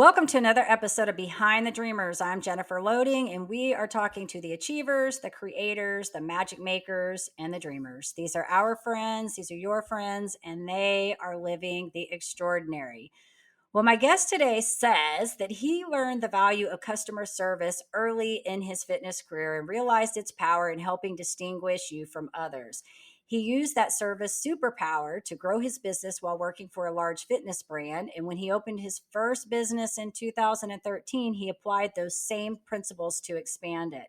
Welcome to another episode of Behind the Dreamers. I'm Jennifer Loading, and we are talking to the achievers, the creators, the magic makers, and the dreamers. These are our friends, these are your friends, and they are living the extraordinary. Well, my guest today says that he learned the value of customer service early in his fitness career and realized its power in helping distinguish you from others. He used that service superpower to grow his business while working for a large fitness brand. And when he opened his first business in 2013, he applied those same principles to expand it.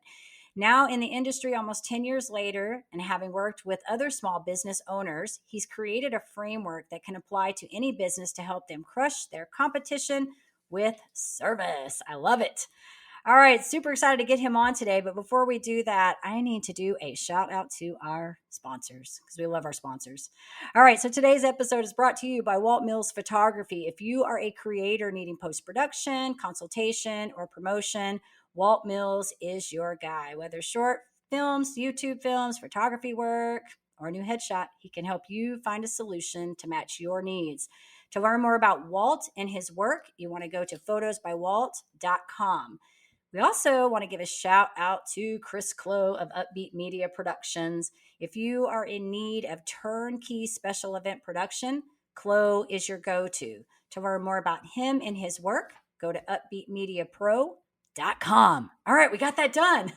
Now, in the industry, almost 10 years later, and having worked with other small business owners, he's created a framework that can apply to any business to help them crush their competition with service. I love it. All right, super excited to get him on today. But before we do that, I need to do a shout out to our sponsors because we love our sponsors. All right, so today's episode is brought to you by Walt Mills Photography. If you are a creator needing post production, consultation, or promotion, Walt Mills is your guy. Whether short films, YouTube films, photography work, or a new headshot, he can help you find a solution to match your needs. To learn more about Walt and his work, you want to go to photosbywalt.com. We also want to give a shout out to Chris Clow of Upbeat Media Productions. If you are in need of turnkey special event production, Clow is your go-to. To learn more about him and his work, go to upbeatmediapro.com. All right, we got that done.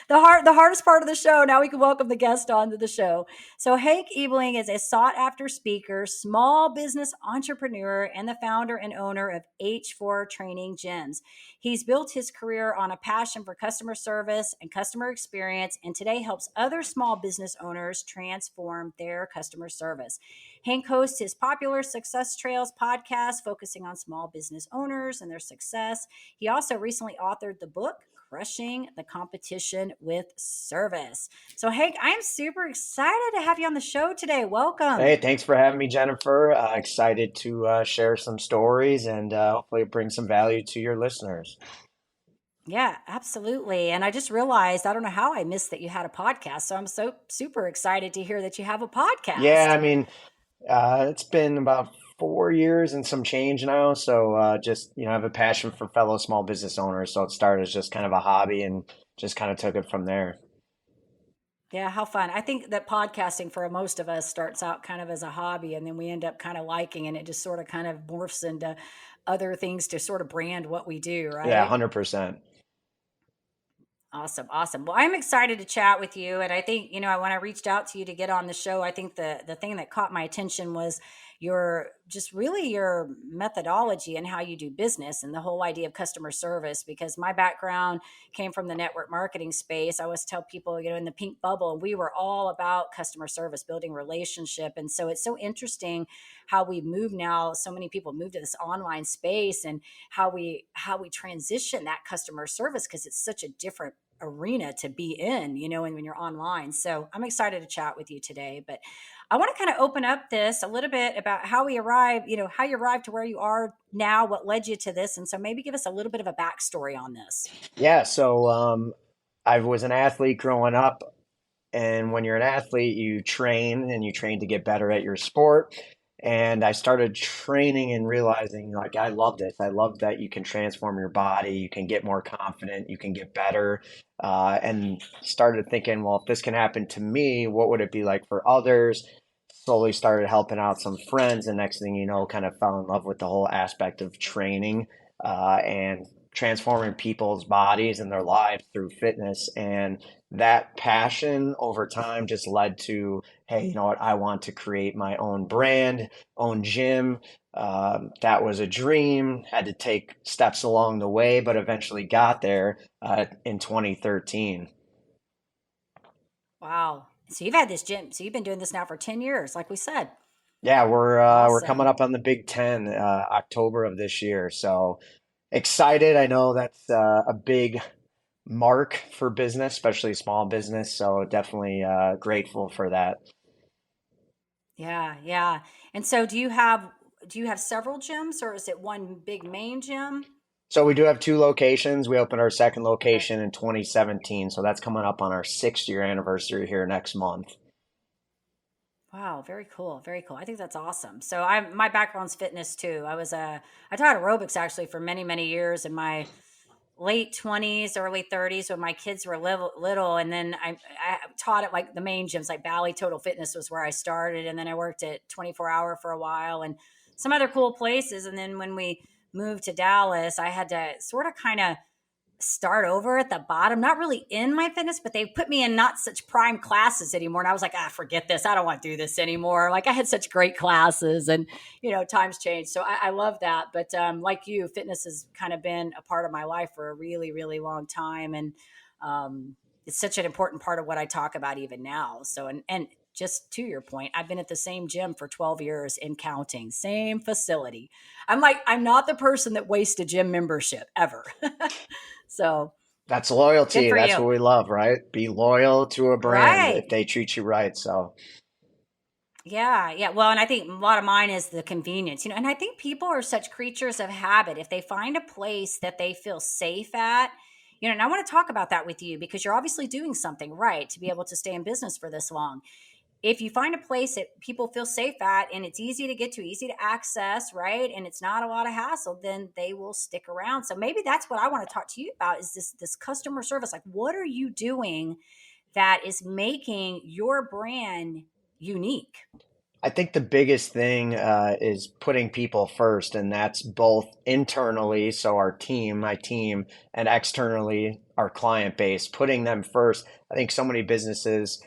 The hardest part of the show. Now we can welcome the guest onto the show. So Hank Ebeling is a sought-after speaker, small business entrepreneur, and the founder and owner of H4 Training Gyms. He's built his career on a passion for customer service and customer experience, and today helps other small business owners transform their customer service. Hank hosts his popular Success Trails podcast, focusing on small business owners and their success. He also recently authored the book, Crushing the Competition with Service. So, Hank, I am super excited to have you on the show today. Welcome. Hey, thanks for having me, Jennifer. Excited to share some stories and hopefully bring some value to your listeners. Yeah, absolutely. And I just realized, I don't know how I missed that you had a podcast. So I'm so super excited to hear that you have a Yeah, podcast. I mean, it's been about 4 years and some change now. So just, I have a passion for fellow small business owners. So it started as just kind of a hobby and just kind of took it from there. Yeah, how fun. I think that podcasting for most of us starts out kind of as a hobby, and then we end up kind of liking, and it just sort of kind of morphs into other things to sort of brand what we do, Yeah, right? 100%. Awesome. Awesome. Well, I'm excited to chat with you. And I think, when I reached out to you to get on the show, I think the thing that caught my attention was your methodology and how you do business and the whole idea of customer service, because my background came from the network marketing space. I always tell people, in the pink bubble, and we were all about customer service, building relationship. And so it's so interesting how we move now. So many people move to this online space, and how we transition that customer service, because it's such a different arena to be in, and when you're online. So I'm excited to chat with you today. But I want to kind of open up this a little bit about how we arrived, how you arrived to where you are now, what led you to this. And so maybe give us a little bit of a backstory on this. Yeah, so I was an athlete growing up. And when you're an athlete, you train and you train to get better at your sport. And I started training and realizing like I loved it. I loved that you can transform your body, you can get more confident, you can get better. And started thinking, well, if this can happen to me, what would it be like for others? Slowly started helping out some friends, and next thing you know, kind of fell in love with the whole aspect of training and transforming people's bodies and their lives through fitness. And that passion over time just led to, hey, you know what? I want to create my own brand, own gym. That was a dream. Had to take steps along the way, but eventually got there in 2013. Wow. So you've had this gym. So you've been doing this now for 10 years, like we said. Yeah, we're coming Awesome. up on the Big Ten, October of this year. So excited. I know that's a big mark for business, especially small business. So definitely grateful for that. Yeah. Yeah. And so do you have several gyms, or is it one big main gym? So we do have two locations. We opened our second Okay. location in 2017. So that's coming up on our 6 year anniversary here next month. Wow, very cool. Very cool. I think that's awesome. So my background's fitness too. I taught aerobics actually for many, many years in my late 20s, early 30s when my kids were little. And then I taught at like the main gyms, like Bally Total Fitness was where I started. And then I worked at 24 Hour for a while and some other cool places. And then when we moved to Dallas, I had to sort of kind of start over at the bottom, not really in my fitness, but they put me in not such prime classes anymore. And I was like, forget this. I don't want to do this anymore. Like I had such great classes and, times changed. So I love that. But like you, fitness has kind of been a part of my life for a really, really long time. And it's such an important part of what I talk about even now. So, and just to your point, I've been at the same gym for 12 years and counting, same facility. I'm not the person that wastes a gym membership ever. So That's good loyalty. for That's you. what we love, right? Be loyal to a brand if Right. they treat you right. So Yeah. Yeah. Well, and I think a lot of mine is the convenience, and I think people are such creatures of habit. If they find a place that they feel safe at, and I want to talk about that with you because you're obviously doing something right to be able to stay in business for this long. If you find a place that people feel safe at and it's easy to get to, easy to access, right? And it's not a lot of hassle, then they will stick around. So maybe that's what I want to talk to you about is this customer service. Like what are you doing that is making your brand unique? I think the biggest thing is putting people first, and that's both internally, so our team, my team, and externally, our client base, putting them first. I think so many businesses,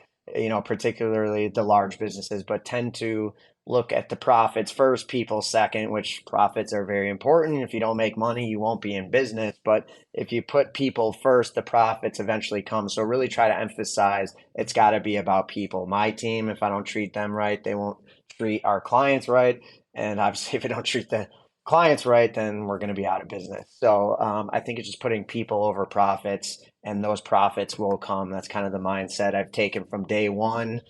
particularly the large businesses, but tend to look at the profits first, people second, which profits are very important. If you don't make money, you won't be in business. But if you put people first, the profits eventually come. So really try to emphasize it's got to be about people. My team, if I don't treat them right, they won't treat our clients right. And obviously, if we don't treat the clients right, then we're going to be out of business. So I think it's just putting people over profits, and those profits will come. That's kind of the mindset I've taken from day one,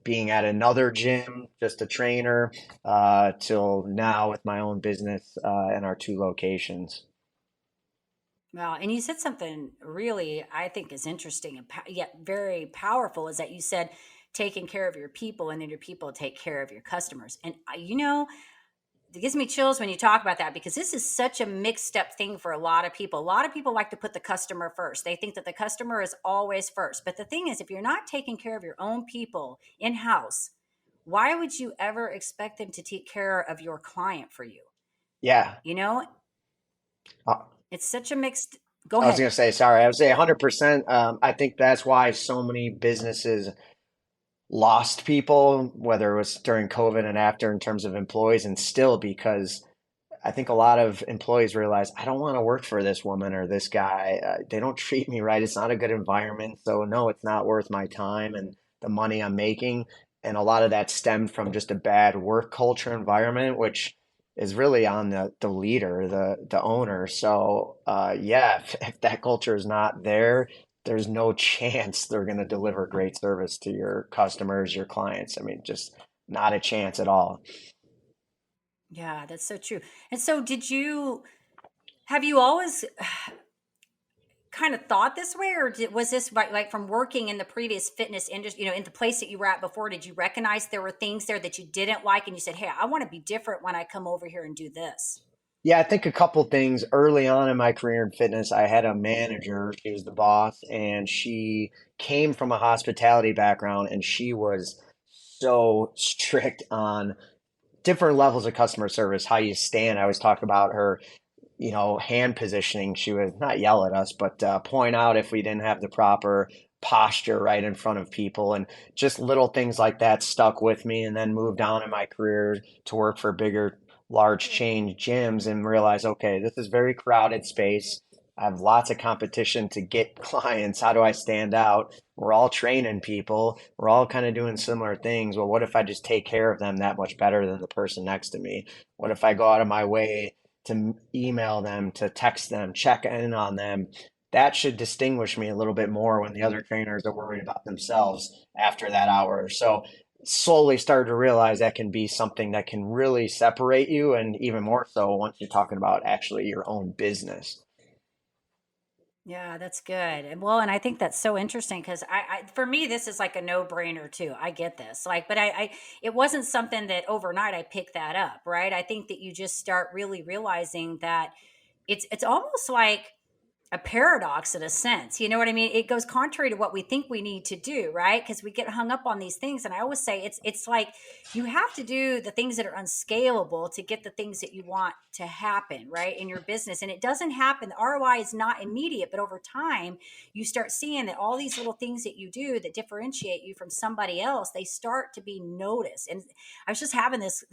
being at another gym, just a trainer, till now with my own business and our two locations. Well, and you said something really I think is interesting and yet very powerful is that you said taking care of your people and then your people take care of your customers. And it gives me chills when you talk about that because this is such a mixed up thing for a lot of people. A lot of people like to put the customer first. They think that the customer is always first. But the thing is, if you're not taking care of your own people in house, why would you ever expect them to take care of your client for you? Yeah. You know, Uh, it's such a mixed. Go I was ahead. going to say, sorry, I would say 100%. I think that's why so many businesses lost people, whether it was during COVID and after, in terms of employees, and still because I think a lot of employees realize I don't want to work for this woman or this guy. They don't treat me right. It's not a good environment. So, no, it's not worth my time and the money I'm making. And a lot of that stemmed from just a bad work culture environment, which is really on the leader, the owner. So, yeah, if that culture is not there, there's no chance they're going to deliver great service to your customers, your clients. I mean, just not a chance at all. Yeah, that's so true. And so, have you always kind of thought this way, or was this like from working in the previous fitness industry, in the place that you were at before? Did you recognize there were things there that you didn't like, and you said, "Hey, I want to be different when I come over here and do this"? Yeah, I think a couple things early on in my career in fitness. I had a manager, she was the boss, and she came from a hospitality background, and she was so strict on different levels of customer service, how you stand. I always talk about her, hand positioning. She would not yell at us, but point out if we didn't have the proper posture right in front of people. And just little things like that stuck with me. And then moved on in my career to work for bigger, large chain gyms and realize, okay, this is very crowded space. I have lots of competition to get clients. How do I stand out? We're all training people. We're all kind of doing similar things. Well, what if I just take care of them that much better than the person next to me? What if I go out of my way to email them, to text them, check in on them? That should distinguish me a little bit more when the other trainers are worried about themselves after that hour or so. Slowly started to realize that can be something that can really separate you, and even more so once you're talking about actually your own business. Yeah, that's good. And well, and I think that's so interesting because for me, this is like a no brainer too. I get this. Like, but it wasn't something that overnight I picked that up, right? I think that you just start really realizing that it's almost like a paradox in a sense. You know what I mean? It goes contrary to what we think we need to do, right? Because we get hung up on these things. And I always say it's like you have to do the things that are unscalable to get the things that you want to happen, right? In your business. And it doesn't happen. The ROI is not immediate, but over time, you start seeing that all these little things that you do that differentiate you from somebody else, they start to be noticed. And I was just having this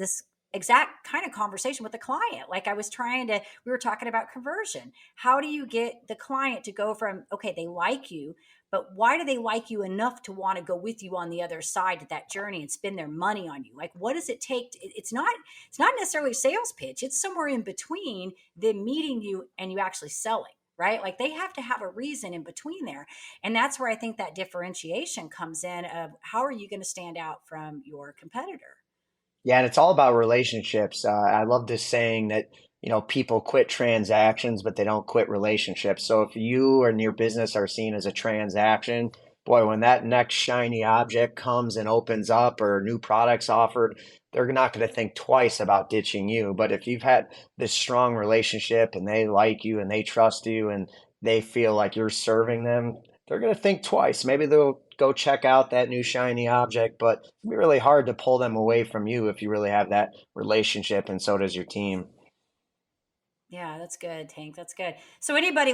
exact kind of conversation with the client. Like I was trying to, we were talking about conversion. How do you get the client to go from, okay, they like you, but why do they like you enough to want to go with you on the other side of that journey and spend their money on you? Like, what does it take? It's not necessarily a sales pitch. It's somewhere in between them meeting you and you actually selling, right? Like they have to have a reason in between there. And that's where I think that differentiation comes in of how are you going to stand out from your competitor? Yeah, and it's all about relationships. I love this saying that, people quit transactions, but they don't quit relationships. So if you and your business are seen as a transaction, boy, when that next shiny object comes and opens up or new products offered, they're not going to think twice about ditching you. But if you've had this strong relationship and they like you and they trust you and they feel like you're serving them, they're going to think twice. Maybe they'll go check out that new shiny object, but it'd be really hard to pull them away from you if you really have that relationship, and so does your team. Yeah, that's good, Tank. That's good. So, anybody,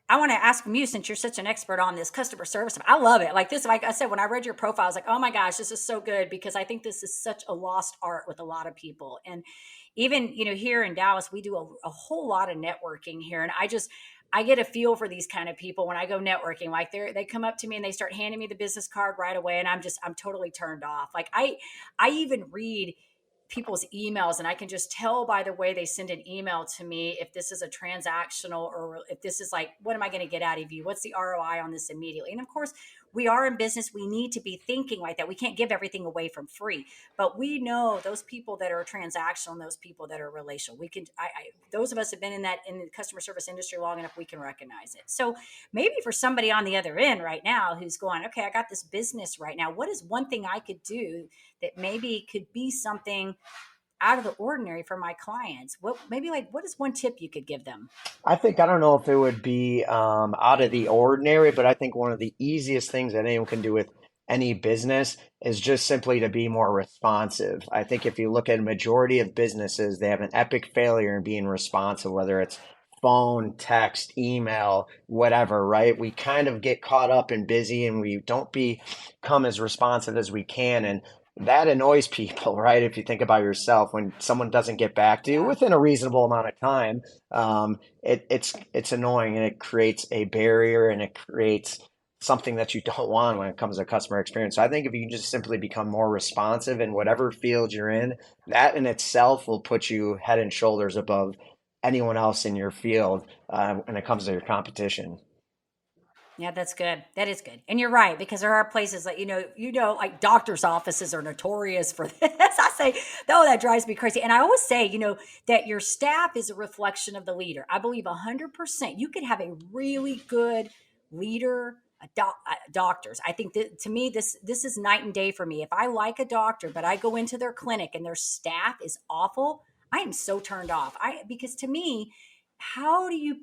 I want to ask from you since you're such an expert on this customer service. I love it. Like this, like I said, when I read your profile, I was like, oh my gosh, this is so good because I think this is such a lost art with a lot of people. And even, here in Dallas, we do a whole lot of networking here. And I get a feel for these kind of people when I go networking. Like they come up to me and they start handing me the business card right away. And I'm totally turned off. Like I even read people's emails and I can just tell by the way they send an email to me if this is a transactional or if this is like what am I going to get out of you, what's the ROI on this immediately. And of course we are in business, we need to be thinking like that. We can't give everything away from free, but we know those people that are transactional and those people that are relational. We can those of us have been in the customer service industry long enough, we can recognize it. So maybe for somebody on the other end right now who's going, okay, I got this business right now, what is one thing I could do that maybe could be something out of the ordinary for my clients? What maybe like what is one tip you could give them? I don't know if it would be out of the ordinary, but I think one of the easiest things that anyone can do with any business is just simply to be more responsive. I think if you look at a majority of businesses, they have an epic failure in being responsive, whether it's phone, text, email, whatever, right? We kind of get caught up and busy and we don't become as responsive as we can. And that annoys people, right? If you think about yourself, when someone doesn't get back to you Yeah. within a reasonable amount of time, it's annoying and it creates a barrier and it creates something that you don't want when it comes to customer experience. So I think if you can just simply become more responsive in whatever field you're in, that in itself will put you head and shoulders above anyone else in your field when it comes to your competition. Yeah, that's good. That is good. And you're right, because there are places that, like doctor's offices are notorious for this. I say, oh, that drives me crazy. And I always say, that your staff is a reflection of the leader. I believe 100%. You could have a really good leader, doctors. I think that to me, this is night and day for me. If I like a doctor, but I go into their clinic and their staff is awful, I am so turned off. Because to me, how do you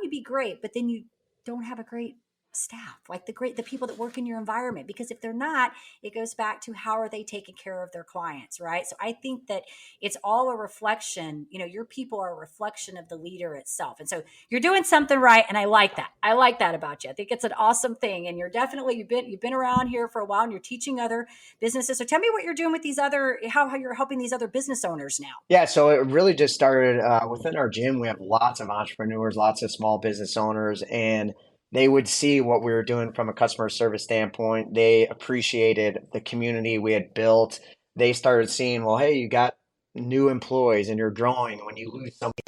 be great, but then you don't have a great staff, like the people that work in your environment, because if they're not, it goes back to how are they taking care of their clients, right? So I think that it's all a reflection. Your people are a reflection of the leader itself, and so you're doing something right, and I like that about you. I think it's an awesome thing, and you've been around here for a while and you're teaching other businesses. So tell me what you're doing with these other how you're helping these other business owners now. Yeah, so it really just started within our gym. We have lots of entrepreneurs, lots of small business owners, and they would see what we were doing from a customer service standpoint. They appreciated the community we had built. They started seeing, well, hey, you got new employees and you're growing. When you lose somebody,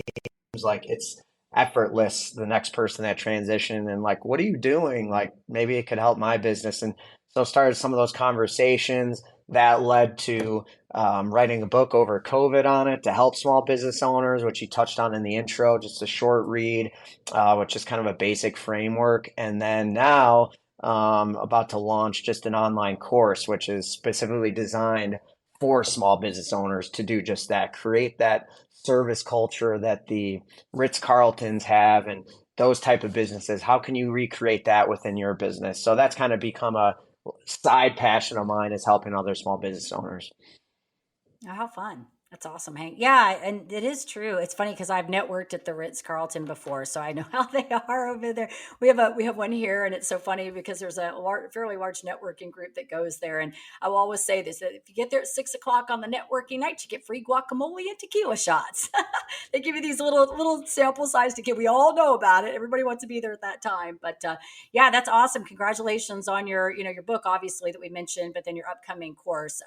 seems like it's effortless, the next person that transition, and like, what are you doing? Like, maybe it could help my business. And so started some of those conversations. that led to writing a book over COVID on it to help small business owners, which you touched on in the intro, just a short read, which is kind of a basic framework. And then now about to launch just an online course, which is specifically designed for small business owners to do just that, create that service culture that the Ritz-Carltons have and those type of businesses. How can you recreate that within your business? So that's kind of become a side passion of mine is helping other small business owners. Oh, how fun. That's awesome, Hank. Yeah, and it is true. It's funny because I've networked at the Ritz Carlton before, so I know how they are over there. We have one here, and it's so funny because there's a fairly large networking group that goes there. And I will always say this: that if you get there at 6 o'clock on the networking night, you get free guacamole and tequila shots. They give you these little sample size to get. We all know about it. Everybody wants to be there at that time. But yeah, that's awesome. Congratulations on your book, obviously that we mentioned, but then your upcoming course.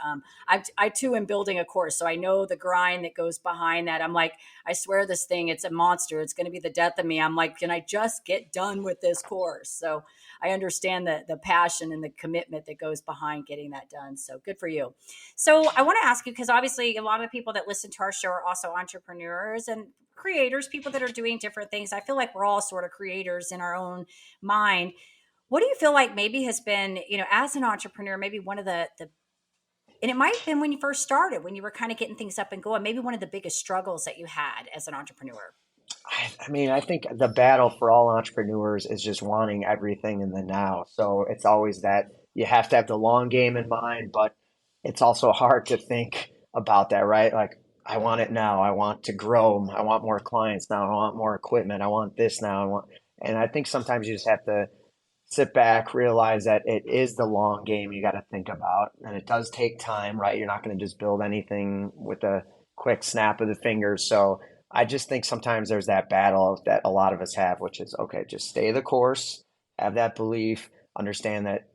I too am building a course, so I know the grind that goes behind that. I'm like, I swear this thing, it's a monster. It's going to be the death of me. I'm like, can I just get done with this course? So I understand the passion and the commitment that goes behind getting that done. So good for you. So I want to ask you, because obviously a lot of the people that listen to our show are also entrepreneurs and creators, people that are doing different things. I feel like we're all sort of creators in our own mind. What do you feel like maybe has been, as an entrepreneur, maybe one of the and it might have been when you first started, when you were kind of getting things up and going, maybe one of the biggest struggles that you had as an entrepreneur. I mean, I think the battle for all entrepreneurs is just wanting everything in the now. So it's always that you have to have the long game in mind, but it's also hard to think about that, right? Like, I want it now. I want to grow. I want more clients now. I want more equipment. I want this now. And I think sometimes you just have to sit back, realize that it is the long game you got to think about, and it does take time, right? You're not going to just build anything with a quick snap of the fingers. So I just think sometimes there's that battle that a lot of us have, which is okay, just stay the course, have that belief, understand that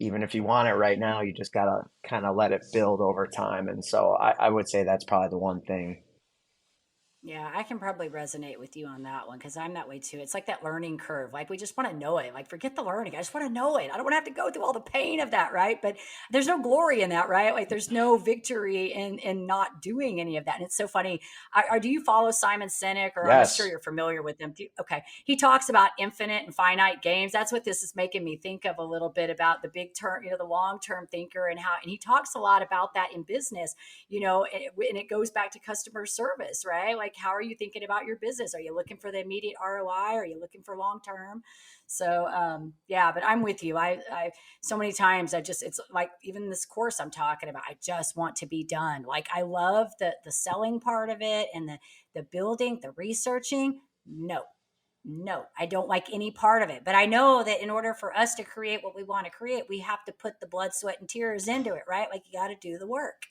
even if you want it right now, you just got to kind of let it build over time. And so I would say that's probably the one thing. Yeah, I can probably resonate with you on that one because I'm that way too. It's like that learning curve. Like we just want to know it. Like forget the learning. I just want to know it. I don't want to have to go through all the pain of that, right? But there's no glory in that, right? Like there's no victory in not doing any of that. And it's so funny. Do you follow Simon Sinek, or I'm sure Yes. you're familiar with him? Okay, he talks about infinite and finite games. That's what this is making me think of a little bit about the big term, the long term thinker, and how. And he talks a lot about that in business, and it goes back to customer service, right? Like, how are you thinking about your business? Are you looking for the immediate ROI? Are you looking for long term? So, yeah, but I'm with you. So many times it's like even this course I'm talking about, I just want to be done. Like, I love the selling part of it and the building, the researching. No, I don't like any part of it. But I know that in order for us to create what we want to create, we have to put the blood, sweat, and tears into it, right? Like, you got to do the work.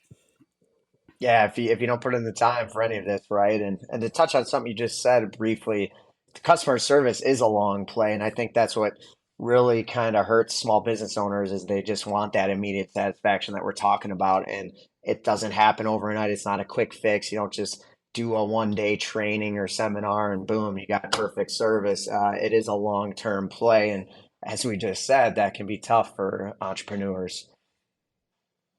Yeah, if you don't put in the time for any of this, right? And to touch on something you just said briefly, customer service is a long play, and I think that's what really kind of hurts small business owners is they just want that immediate satisfaction that we're talking about, and it doesn't happen overnight. It's not a quick fix. You don't just do a one day training or seminar and boom, you got perfect service. It is a long term play, and as we just said, that can be tough for entrepreneurs.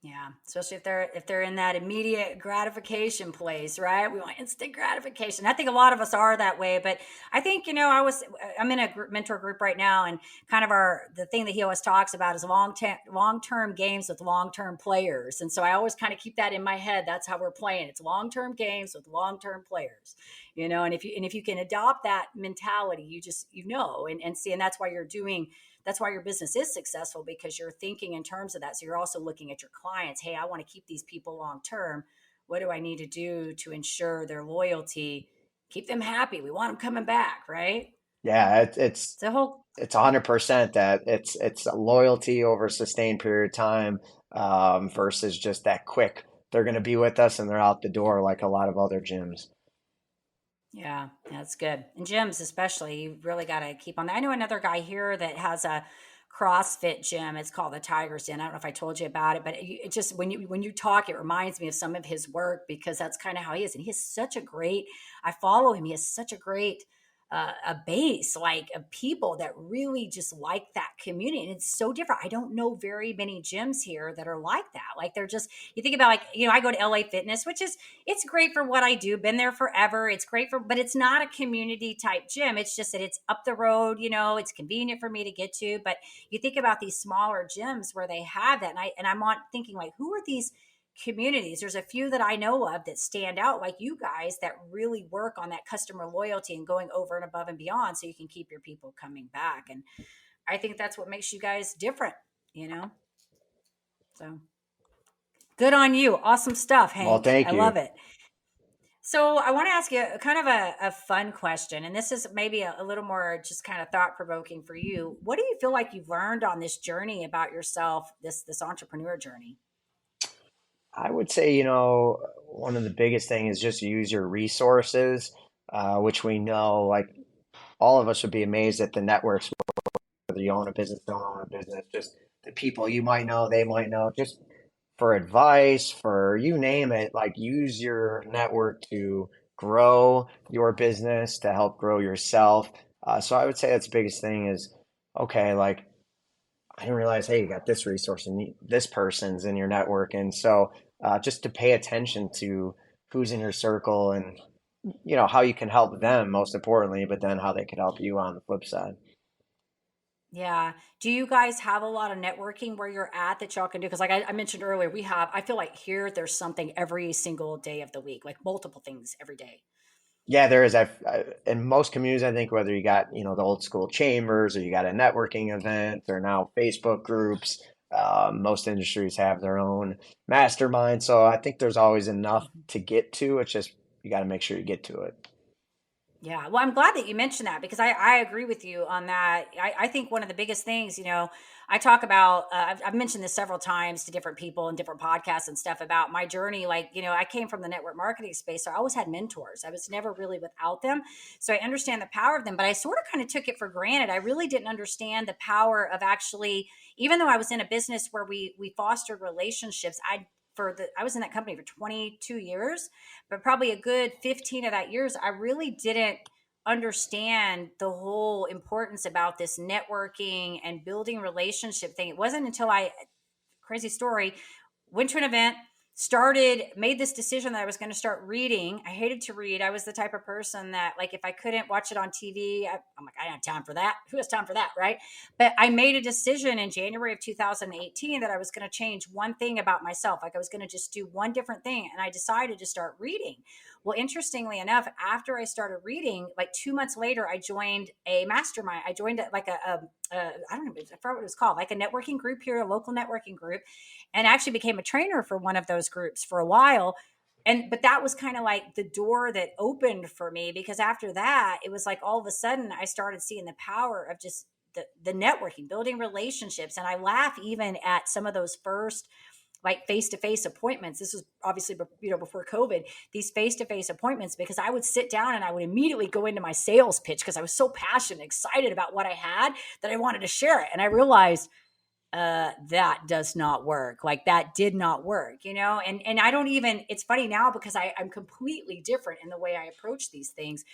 Yeah, especially if they're in that immediate gratification place, right? We want instant gratification. I think a lot of us are that way, but I think I'm in a mentor group right now, and kind of the thing that he always talks about is long term games with long term players, and so I always kind of keep that in my head. That's how we're playing. It's long term games with long term players, and if you can adopt that mentality, and see, and that's why your business is successful, because you're thinking in terms of that. So you're also looking at your clients. Hey, I want to keep these people long term. What do I need to do to ensure their loyalty? Keep them happy. We want them coming back, right? Yeah, it's It's a whole. it's 100% that it's a loyalty over a sustained period of time versus just that quick. They're going to be with us and they're out the door like a lot of other gyms. Yeah, that's good. And gyms, especially, you really got to keep on that. I know another guy here that has a CrossFit gym. It's called the Tiger's Den. I don't know if I told you about it, but it just when you talk, it reminds me of some of his work, because that's kind of how he is. And he has such a great. I follow him. He has such a great a base like of people that really just like that community, and it's so different. I don't know very many gyms here that are like that. Like they're just, you think about, like, I go to LA Fitness, which is, it's great for what I do, been there forever, it's great for, but it's not a community type gym. It's just that it's up the road, it's convenient for me to get to. But you think about these smaller gyms where they have that, and I'm on thinking, like, who are these communities? There's a few that I know of that stand out, like you guys, that really work on that customer loyalty and going over and above and beyond so you can keep your people coming back. And I think that's what makes you guys different, you know? So good on you. Awesome stuff, Well, Hank. I thank love you. it. So I want to ask you kind of a fun question, and this is maybe a little more just kind of thought provoking for you. What do you feel like you've learned on this journey about yourself, this entrepreneur journey? I would say, one of the biggest thing is just use your resources, which we know, like all of us would be amazed at the networks, whether you own a business, don't own a business, just the people you might know, they might know, just for advice, for you name it, like use your network to grow your business, to help grow yourself. So I would say that's the biggest thing is, okay, like I didn't realize, hey, you got this resource and this person's in your network. And so just to pay attention to who's in your circle and, how you can help them most importantly, but then how they can help you on the flip side. Yeah. Do you guys have a lot of networking where you're at that y'all can do? Because, like I mentioned earlier, I feel like here there's something every single day of the week, like multiple things every day. Yeah, there is. In most communities, I think whether you got, the old school chambers or you got a networking event or now Facebook groups, most industries have their own mastermind. So I think there's always enough Mhm. to get to. It's just you got to make sure you get to it. Yeah, well, I'm glad that you mentioned that because I agree with you on that. I think one of the biggest things, I talk about, I've mentioned this several times to different people and different podcasts and stuff about my journey. Like, I came from the network marketing space, so I always had mentors. I was never really without them. So I understand the power of them, but I sort of kind of took it for granted. I really didn't understand the power of actually, even though I was in a business where we fostered relationships, I was in that company for 22 years, but probably a good 15 of that years, I really didn't understand the whole importance about this networking and building relationship thing. It wasn't until crazy story, went to an event, made this decision that I was going to start reading. I hated to read. I was the type of person that, like, if I couldn't watch it on TV, I'm like, I don't have time for that. Who has time for that? Right. But I made a decision in January of 2018 that I was going to change one thing about myself. Like, I was going to just do one different thing. And I decided to start reading. Well, interestingly enough, after I started reading, like 2 months later, I joined a mastermind. I joined like I don't know, I forgot what it was called, like a networking group here, a local networking group, and actually became a trainer for one of those groups for a while. But that was kind of like the door that opened for me, because after that it was like all of a sudden I started seeing the power of just the networking, building relationships. And I laugh even at some of those first, like, face-to-face appointments. This was obviously before COVID, these face-to-face appointments, because I would sit down and I would immediately go into my sales pitch because I was so passionate, excited about what I had, that I wanted to share it. And I realized that does not work. Like, that did not work, and I don't even, it's funny now because I'm completely different in the way I approach these things.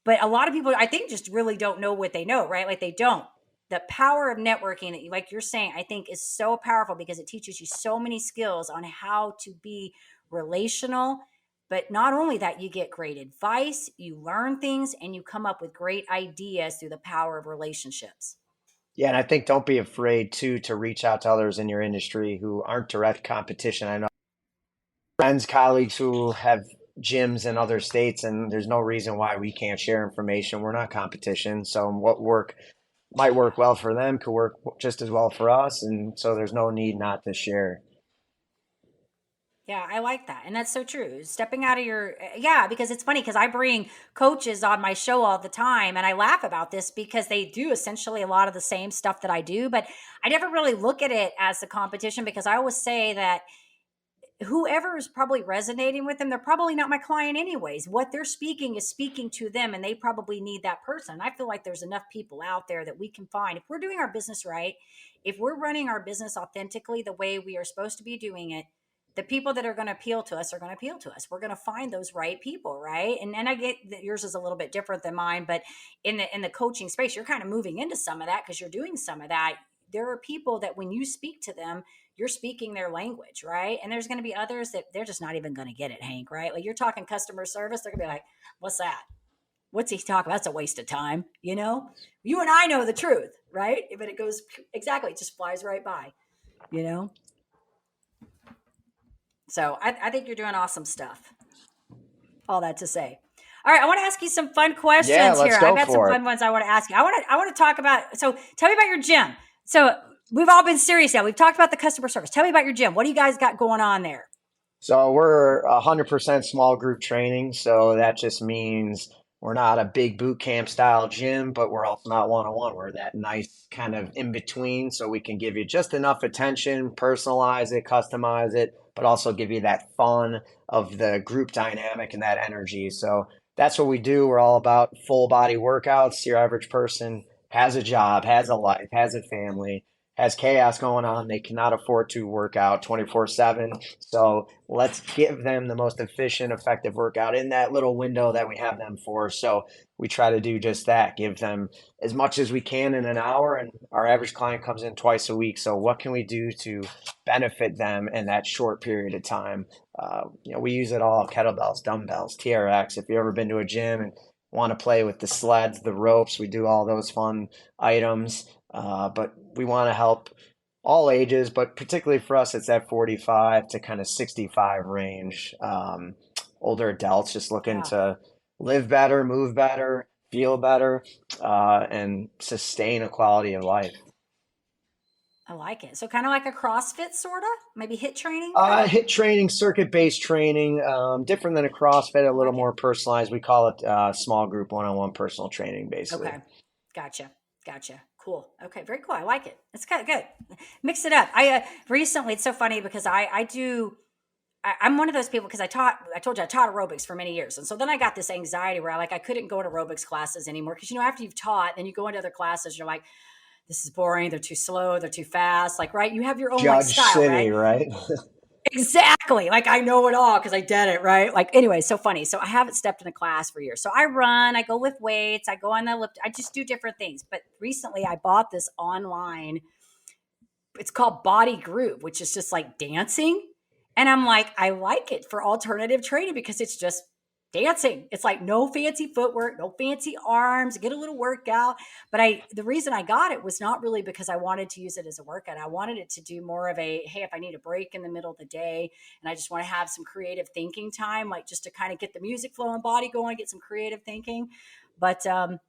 But a lot of people, I think, just really don't know what they know, right? Like, they don't. The power of networking, that like you're saying, I think is so powerful because it teaches you so many skills on how to be relational. But not only that, you get great advice, you learn things, and you come up with great ideas through the power of relationships. Yeah, and I think don't be afraid too to reach out to others in your industry who aren't direct competition. I know friends, colleagues who have gyms in other states, and there's no reason why we can't share information. We're not competition. So what might work well for them could work just as well for us. And so there's no need not to share. Yeah, I like that. And that's so true. Stepping out of yeah, because it's funny because I bring coaches on my show all the time and I laugh about this because they do essentially a lot of the same stuff that I do, but I never really look at it as a competition because I always say that whoever is probably resonating with them, they're probably not my client anyways. What they're speaking is speaking to them, and they probably need that person. And I feel like there's enough people out there that we can find, if we're doing our business right, if we're running our business authentically the way we are supposed to be doing it, The people that are going to appeal to us are going to appeal to us. We're going to find those right people, right? And I get that yours is a little bit different than mine, but in the coaching space, you're kind of moving into some of that because you're doing some of that. There are people that when you speak to them, you're speaking their language, right? And there's going to be others that they're just not even going to get it, Hank, right? Like you're talking customer service, they're going to be like, "What's that? What's he talking about? That's a waste of time." You and I know the truth, right? But it goes exactly, it just flies right by, you know? So I think you're doing awesome stuff. All that to say. All right, I want to ask you some fun Yeah, questions here. let's I've go got some for it. fun ones I want to ask you. I want to talk about. So tell me about your gym. So we've all been serious now. We've talked about the customer service. Tell me about your gym. What do you guys got going on there? So we're 100% small group training. So that just means we're not a big boot camp style gym, but we're also not one-on-one. We're that nice kind of in between. So we can give you just enough attention, personalize it, customize it, but also give you that fun of the group dynamic and that energy. So that's what we do. We're all about full body workouts. Your average person has a job, has a life, has a family, has chaos going on. They cannot afford to work out 24/7. So let's give them the most efficient, effective workout in that little window that we have them for. So we try to do just that, give them as much as we can in an hour. And our average client comes in twice a week. So what can we do to benefit them in that short period of time? We use it all: kettlebells, dumbbells, TRX. If you've ever been to a gym and want to play with the sleds, the ropes, we do all those fun items. But we want to help all ages, but particularly for us, it's that 45 to kind of 65 range. Older adults just looking Yeah, to live better, move better, feel better, and sustain a quality of life. I like it. So kind of like a CrossFit, sort of, maybe hit training, kind of. Hit training, circuit-based training, different than a CrossFit, a I little like it. more personalized. We call it small group one-on-one personal training, basically. Okay. Gotcha. Gotcha. Cool. Okay. Very cool. I like it. It's kind of good. Mix it up. I recently, it's so funny because I'm one of those people because I told you I taught aerobics for many years. And so then I got this anxiety where I couldn't go to aerobics classes anymore. Cause after you've taught, then you go into other classes, you're like, this is boring. They're too slow. They're too fast. Like, right. You have your own Judge style, City, right? right? Exactly. Like I know it all because I did it, right? Like anyway, so funny. So I haven't stepped in a class for years. So I run, I go lift weights, I go on the lift, I just do different things. But recently I bought this online, it's called Body Group, which is just like dancing. And I'm like, I like it for alternative training because it's just dancing. It's like no fancy footwork, no fancy arms, get a little workout. But the reason I got it was not really because I wanted to use it as a workout. I wanted it to do more of a, hey, if I need a break in the middle of the day and I just want to have some creative thinking time, like just to kind of get the music flowing, body going, get some creative thinking. But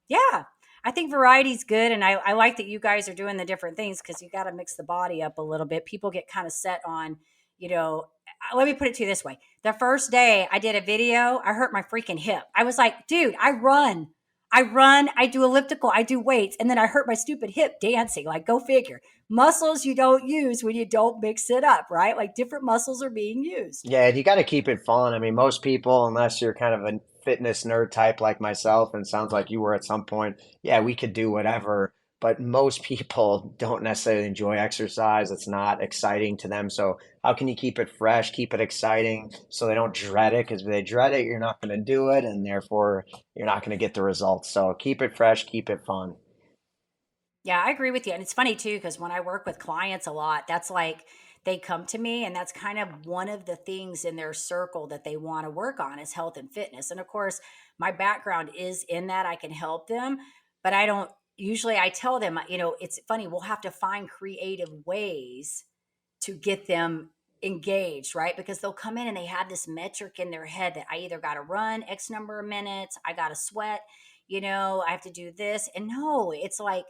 yeah, I think variety is good. And I like that you guys are doing the different things because you got to mix the body up a little bit. People get kind of set on, you know, let me put it to you this way. The first day I did a video, I hurt my freaking hip. I was like, dude, I run, I do elliptical, I do weights, and then I hurt my stupid hip dancing. Like, go figure. Muscles you don't use when you don't mix it up, right? Like, different muscles are being used. Yeah, you got to keep it fun. I mean, most people, unless you're kind of a fitness nerd type like myself, and sounds like you were at some point, yeah, we could do whatever. But most people don't necessarily enjoy exercise. It's not exciting to them. So how can you keep it fresh, keep it exciting so they don't dread it? Because if they dread it, you're not going to do it, and therefore you're not going to get the results. So keep it fresh, keep it fun. Yeah, I agree with you. And it's funny too, because when I work with clients a lot, that's like they come to me and that's kind of one of the things in their circle that they want to work on is health and fitness. And of course, my background is in that I can help them, but I don't usually I tell them, it's funny, we'll have to find creative ways to get them engaged, right? Because they'll come in and they have this metric in their head that I either got to run X number of minutes, I got to sweat, I have to do this. And no, it's like,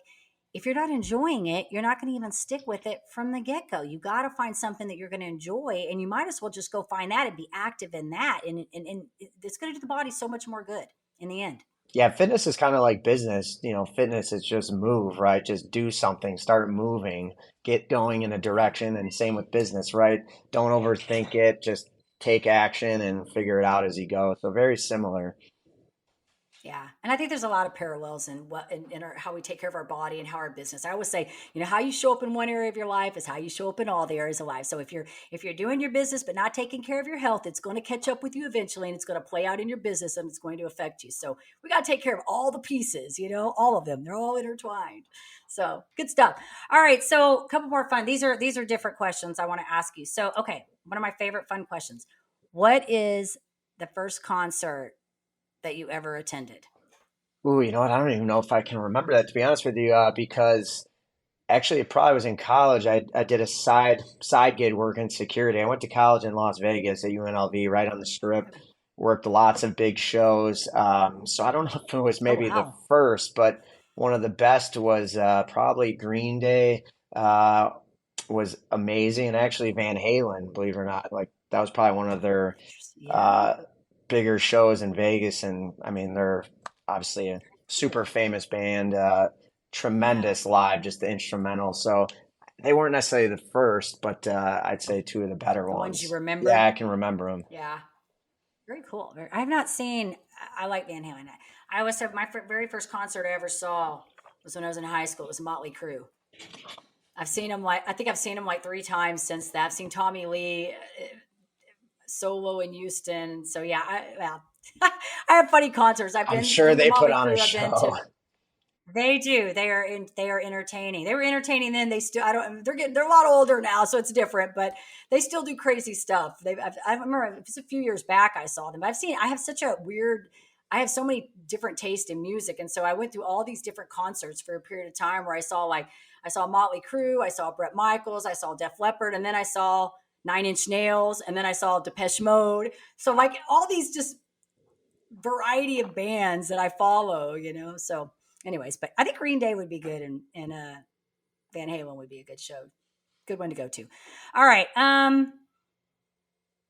if you're not enjoying it, you're not going to even stick with it from the get go. You got to find something that you're going to enjoy, and you might as well just go find that and be active in that. And it's going to do the body so much more good in the end. Yeah, fitness is kind of like business. Fitness is just move, right? Just do something, start moving, get going in a Yeah. direction. And same with business, right? Don't overthink it, just take action and figure it out as you go. So very similar. Yeah, and I think there's a lot of parallels in what in how we take care of our body and how our business. I always say, how you show up in one area of your life is how you show up in all the areas of life. So if you're doing your business but not taking care of your health, it's going to catch up with you eventually, and it's going to play out in your business, and it's going to affect you. So we got to take care of all the pieces, all of them. They're all intertwined. So good stuff. All right, so a couple more fun. These are different questions I want to ask you. So okay, one of my favorite fun questions: what is the first concert that you ever attended? Ooh, you know what? I don't even know if I can remember that, to be honest with you, because actually, it probably was in college. I did a side gig working security. I went to college in Las Vegas at UNLV, right on the strip. Worked lots of big shows. So I don't know if it was Oh maybe the wow. first, but one of the best was probably Green Day. Uh, was amazing, and actually Van Halen, believe it or not, like that was probably one of their Yeah. uh, bigger shows in Vegas. And I mean, they're obviously a super Cool. famous band, Yeah. tremendous live, just the instrumental. So they weren't necessarily the first, but I'd say two of the better The ones you ones. Yeah, remember. I can remember them. Yeah. Very cool. I have not seen. I like Van Halen. I always have my very first concert I ever saw was when I was in high school. It was Motley Crue. I think I've seen him like three times since that. I've seen Tommy Lee solo in Houston. So yeah, I have funny concerts. I'm sure Been to they put Motley on a Crue. I've been show. to They do. They are entertaining. They were entertaining then. They still I don't they're a lot older now, so it's different, but they still do crazy stuff. I remember it was a few years back I saw them. I have such a weird I have so many different tastes in music, and so I went through all these different concerts for a period of time where I saw Motley Crue, I saw Bret Michaels, I saw Def Leppard, and then I saw Nine Inch Nails, and then I saw Depeche Mode. So like all these just variety of bands that I follow. So, anyways, but I think Green Day would be good, and Van Halen would be a good show, good one to go to. All right,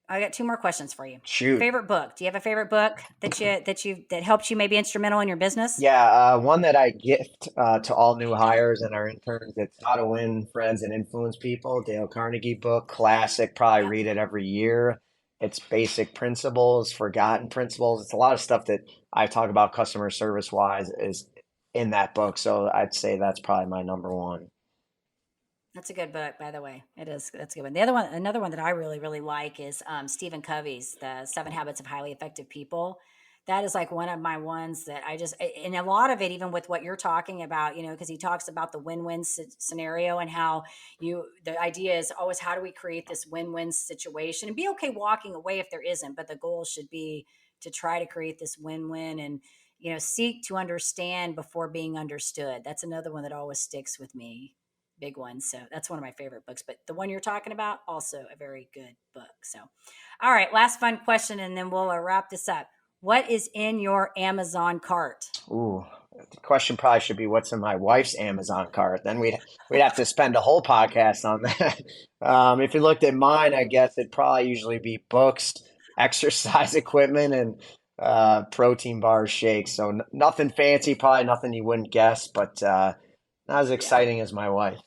I got two more questions for you. Shoot. Favorite book? Do you have a favorite book that helped you maybe instrumental in your business? Yeah, one that I gift to all new hires and our interns. It's How to Win Friends and Influence People, Dale Carnegie book, classic. Probably Yep. read it every year. It's basic principles, forgotten principles. It's a lot of stuff that I talk about customer service wise is in that book. So I'd say that's probably my number one. That's a good book, by the way. It is. That's a good one. The other one, another one that I really, really like is Stephen Covey's The 7 Habits of Highly Effective People. That is like one of my ones that and a lot of it, even with what you're talking about, because he talks about the win-win scenario and how the idea is always how do we create this win-win situation and be okay walking away if there isn't, but the goal should be to try to create this win-win and, seek to understand before being understood. That's another one that always sticks with me, big one. So that's one of my favorite books. But the one you're talking about, also a very good book. So, all right, last fun question, and then we'll wrap this up. What is in your Amazon cart? Ooh, the question probably should be what's in my wife's Amazon cart. Then we'd have to spend a whole podcast on that. If you looked at mine, I guess it'd probably usually be books, exercise equipment, and protein bars, shakes. So nothing fancy, probably nothing you wouldn't guess, but not as Yeah. exciting as my wife.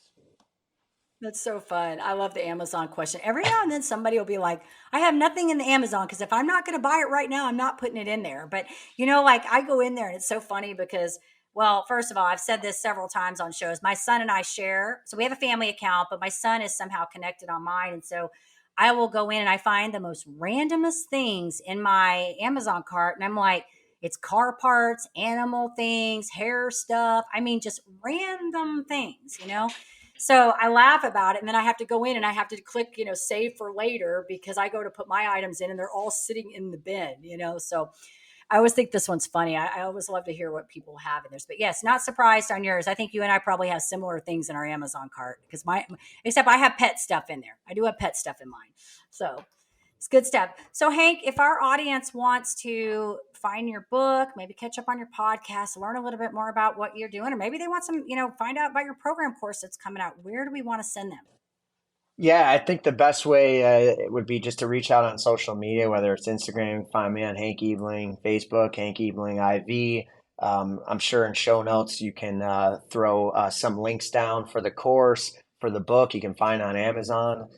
That's so fun. I love the Amazon question. Every now and then somebody will be like, I have nothing in the Amazon because if I'm not going to buy it right now, I'm not putting it in there. But, like I go in there and it's so funny because, well, first of all, I've said this several times on shows. My son and I share. So we have a family account, but my son is somehow connected on mine. And so I will go in and I find the most randomest things in my Amazon cart. And I'm like, it's car parts, animal things, hair stuff. I mean, just random things. So I laugh about it, and then I have to go in and I have to click, save for later because I go to put my items in and they're all sitting in the bin. So I always think this one's funny. I always love to hear what people have in theirs. But yes, not surprised on yours. I think you and I probably have similar things in our Amazon cart because except I have pet stuff in there. I do have pet stuff in mine. So it's good stuff. So, Hank, if our audience wants to find your book, maybe catch up on your podcast, learn a little bit more about what you're doing, or maybe they want find out about your program course that's coming out, where do we want to send them? Yeah, I think the best way it would be just to reach out on social media, whether it's Instagram, find me on Hank Ebeling, Facebook, Hank Ebeling IV. I'm sure in show notes you can throw some links down for the course. for the book you can find on Amazon,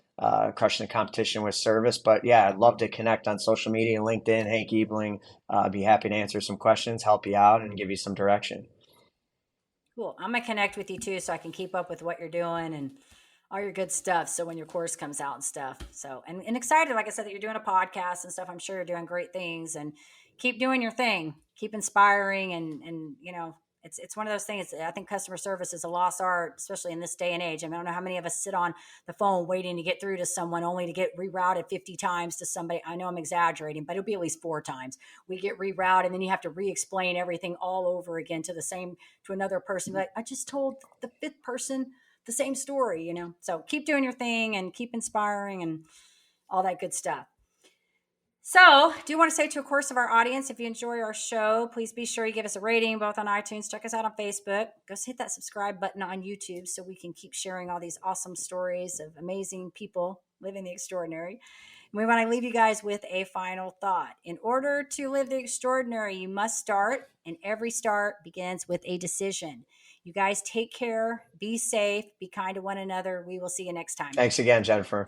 Crushing the Competition with Service. But yeah, I'd love to connect on social media, LinkedIn, Hank Ebeling. I'd be happy to answer some questions, help you out, and give you some direction. Cool. I'm gonna connect with you too, so I can keep up with what you're doing and all your good stuff. So when your course comes out and stuff. So and excited, like I said, that you're doing a podcast and stuff. I'm sure you're doing great things and keep doing your thing. Keep inspiring and it's one of those things. I think customer service is a lost art, especially in this day and age. I mean, I don't know how many of us sit on the phone waiting to get through to someone only to get rerouted 50 times to somebody. I know I'm exaggerating, but it'll be at least 4 times. We get rerouted and then you have to re-explain everything all over again to another person. Like, I just told the fifth person the same story. So keep doing your thing and keep inspiring and all that good stuff. So, do you want to say to, of course, of our audience, if you enjoy our show, please be sure you give us a rating both on iTunes. Check us out on Facebook. Go hit that subscribe button on YouTube so we can keep sharing all these awesome stories of amazing people living the extraordinary. And we want to leave you guys with a final thought. In order to live the extraordinary, you must start, and every start begins with a decision. You guys take care, be safe, be kind to one another. We will see you next time. Thanks again, Jennifer.